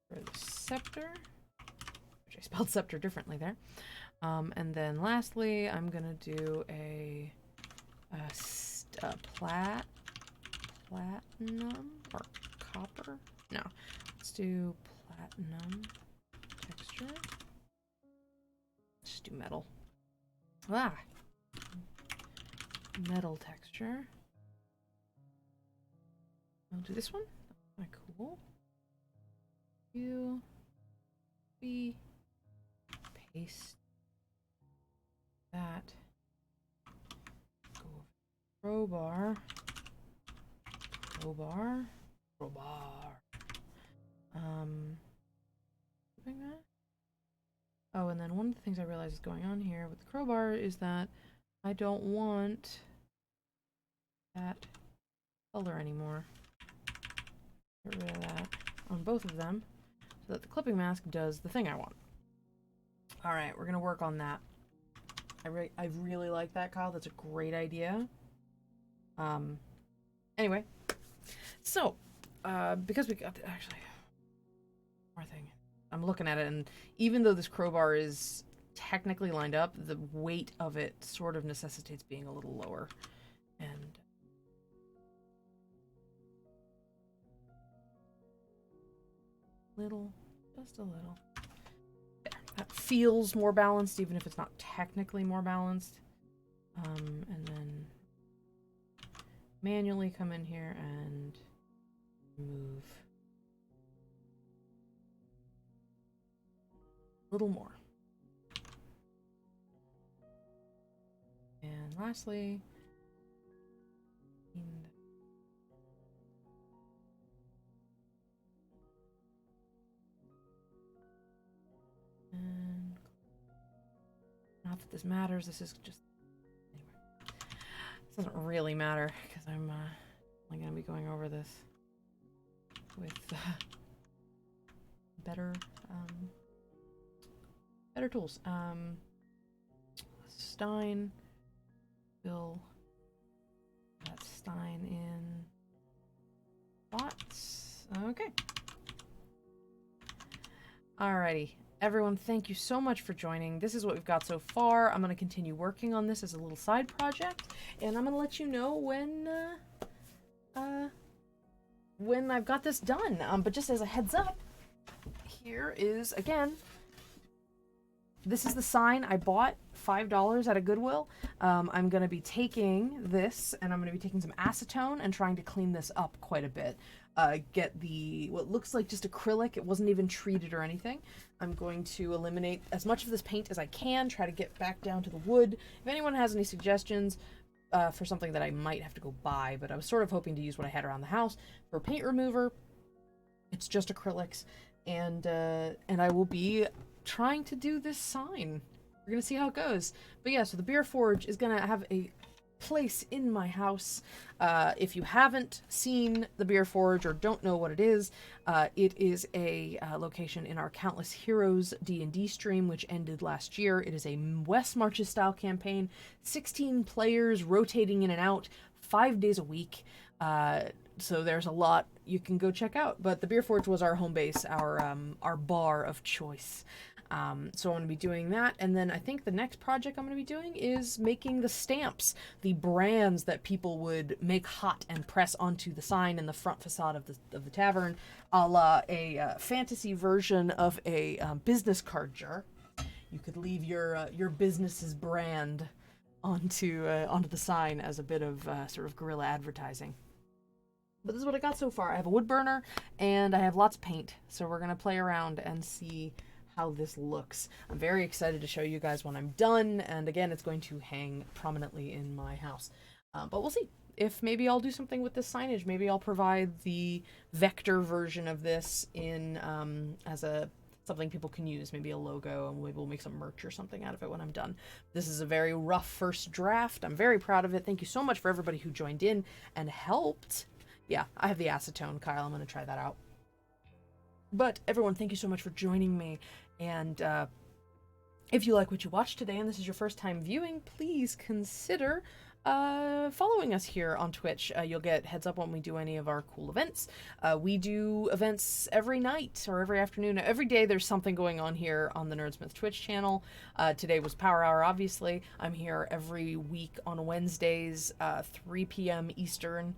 For the scepter, which I spelled scepter differently there. And then lastly, I'm gonna do a platinum or copper. No, let's do platinum texture. Just do metal. Metal texture. I'll do this one. Kind of cool. Paste that. Go over crowbar. That. Oh, and then one of the things I realized is going on here with the crowbar is that I don't want that color anymore. Get rid of that on both of them so that the clipping mask does the thing I want. All right, we're gonna work on that. I really like that, Kyle. That's a great idea. Anyway, so because we got actually more thing. I'm looking at it, and even though this crowbar is technically lined up, the weight of it sort of necessitates being a little lower. And just a little. There. That feels more balanced, even if it's not technically more balanced. And then manually come in here and move a little more. And lastly, and not that this matters, this is just anyway. This doesn't really matter because I'm only going to be going over this with better tools. Stein, fill that Stein in spots. Okay. Alrighty. Everyone, thank you so much for joining. This is what we've got so far. I'm going to continue working on this as a little side project, and I'm going to let you know when I've got this done. But just as a heads up, here is, again, this is the sign I bought, $5 at a Goodwill. I'm going to be taking this, and I'm going to be taking some acetone and trying to clean this up quite a bit. Get what looks like just acrylic. It wasn't even treated or anything. I'm going to eliminate as much of this paint as I can, try to get back down to the wood. If anyone has any suggestions for something that I might have to go buy, but I was sort of hoping to use what I had around the house for paint remover. It's just acrylics, and I will be trying to do this sign. We're gonna see how it goes. But yeah, so the Beer Forge is gonna have a place in my house. If you haven't seen the Beer Forge or don't know what it is a location in our Countless Heroes D&D stream, which ended last year. It is a West Marches style campaign, 16 players rotating in and out 5 days a week. So there's a lot you can go check out. But the Beer Forge was our home base, our bar of choice. So I'm going to be doing that, and then I think the next project I'm going to be doing is making the stamps, the brands that people would make hot and press onto the sign in the front facade of the tavern, a la a fantasy version of a business card jar. You could leave your business's brand onto the sign as a bit of sort of guerrilla advertising. But this is what I got so far. I have a wood burner and I have lots of paint, so we're going to play around and see how this looks. I'm very excited to show you guys when I'm done, and again, it's going to hang prominently in my house. But we'll see. If maybe I'll do something with this signage. Maybe I'll provide the vector version of this in as something people can use, maybe a logo, and maybe we'll make some merch or something out of it when I'm done. This is a very rough first draft. I'm very proud of it. Thank you so much for everybody who joined in and helped. Yeah, I have the acetone, Kyle. I'm going to try that out. But everyone, thank you so much for joining me. And if you like what you watched today and this is your first time viewing, please consider following us here on Twitch. You'll get heads up when we do any of our cool events. We do events every night or every afternoon. Every day there's something going on here on the Nerdsmith Twitch channel. Today was Power Hour, obviously. I'm here every week on Wednesdays, 3 p.m. Eastern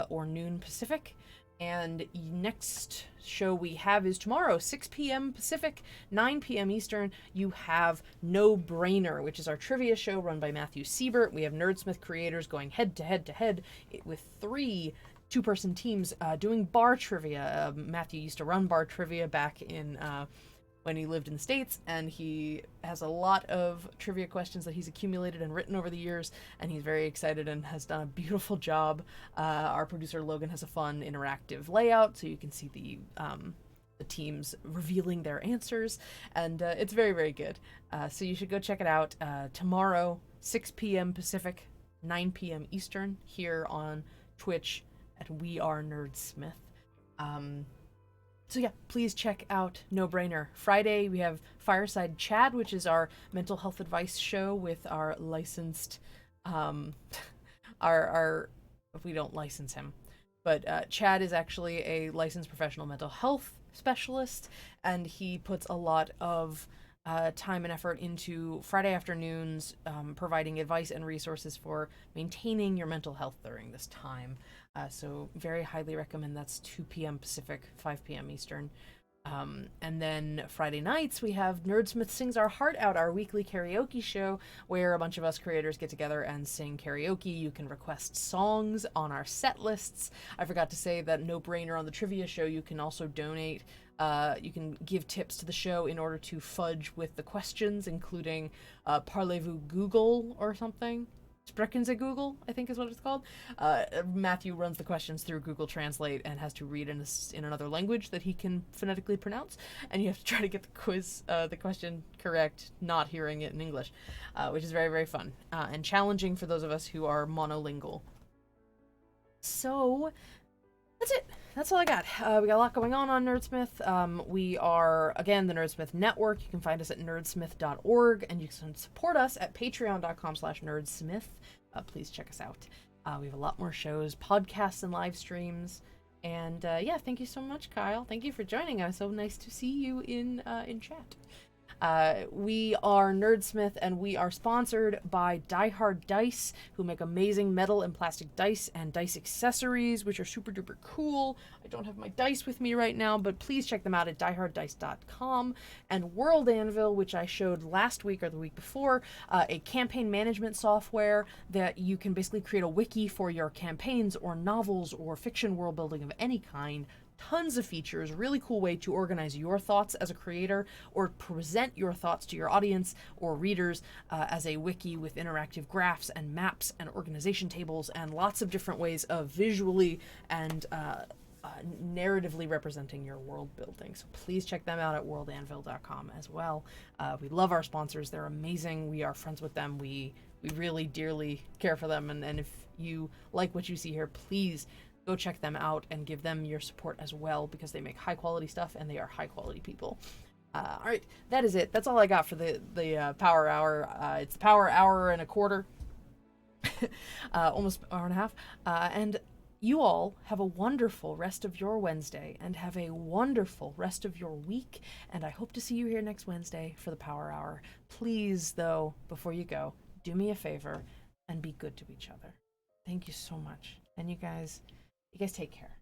or noon Pacific. And next show we have is tomorrow, 6 p.m. Pacific, 9 p.m. Eastern. You have No Brainer, which is our trivia show run by Matthew Siebert. We have Nerdsmith creators going head to head with 3 two-person teams doing bar trivia. Matthew used to run bar trivia back in when he lived in the States, and he has a lot of trivia questions that he's accumulated and written over the years, and he's very excited and has done a beautiful job. Our producer Logan has a fun interactive layout, so you can see the teams revealing their answers, and it's very, very good. So you should go check it out tomorrow, 6 p.m. Pacific, 9 p.m. Eastern, here on Twitch at We Are Nerdsmith. So yeah, please check out No Brainer. Friday, we have Fireside Chad, which is our mental health advice show with our licensed, we don't license him, but Chad is actually a licensed professional mental health specialist, and he puts a lot of time and effort into Friday afternoons, providing advice and resources for maintaining your mental health during this time. So very highly recommend. That's 2 p.m. Pacific, 5 p.m. Eastern. And then Friday nights, we have Nerdsmith Sings Our Heart Out, our weekly karaoke show, where a bunch of us creators get together and sing karaoke. You can request songs on our set lists. I forgot to say that No Brainer on the trivia show, you can also donate. You can give tips to the show in order to fudge with the questions, including Parlez-vous Google or something. Sprechen Sie Google, I think is what it's called. Matthew runs the questions through Google Translate and has to read in another language that he can phonetically pronounce, and you have to try to get the question correct, not hearing it in English, which is very, very fun and challenging for those of us who are monolingual. So that's it. That's all I got. We got a lot going on Nerdsmith. We are, again, the Nerdsmith Network. You can find us at nerdsmith.org, and you can support us at patreon.com/nerdsmith. Please check us out. We have a lot more shows, podcasts, and live streams. And yeah, thank you so much, Kyle. Thank you for joining us. So nice to see you in chat. We are Nerdsmith, and we are sponsored by Die Hard Dice, who make amazing metal and plastic dice and dice accessories, which are super duper cool. I don't have my dice with me right now, but please check them out at dieharddice.com. And World Anvil, which I showed last week or the week before, a campaign management software that you can basically create a wiki for your campaigns or novels or fiction world building of any kind. Tons of features, really cool way to organize your thoughts as a creator or present your thoughts to your audience or readers as a wiki with interactive graphs and maps and organization tables and lots of different ways of visually and narratively representing your world building. So please check them out at worldanvil.com as well. We love our sponsors. They're amazing. We are friends with them. We really dearly care for them. And if you like what you see here, please go check them out and give them your support as well, because they make high quality stuff and they are high quality people. All right, that is it. That's all I got for the Power Hour. It's the Power Hour and a quarter, almost hour and a half. And you all have a wonderful rest of your Wednesday and have a wonderful rest of your week. And I hope to see you here next Wednesday for the Power Hour. Please, though, before you go, do me a favor and be good to each other. Thank you so much. And you guys take care.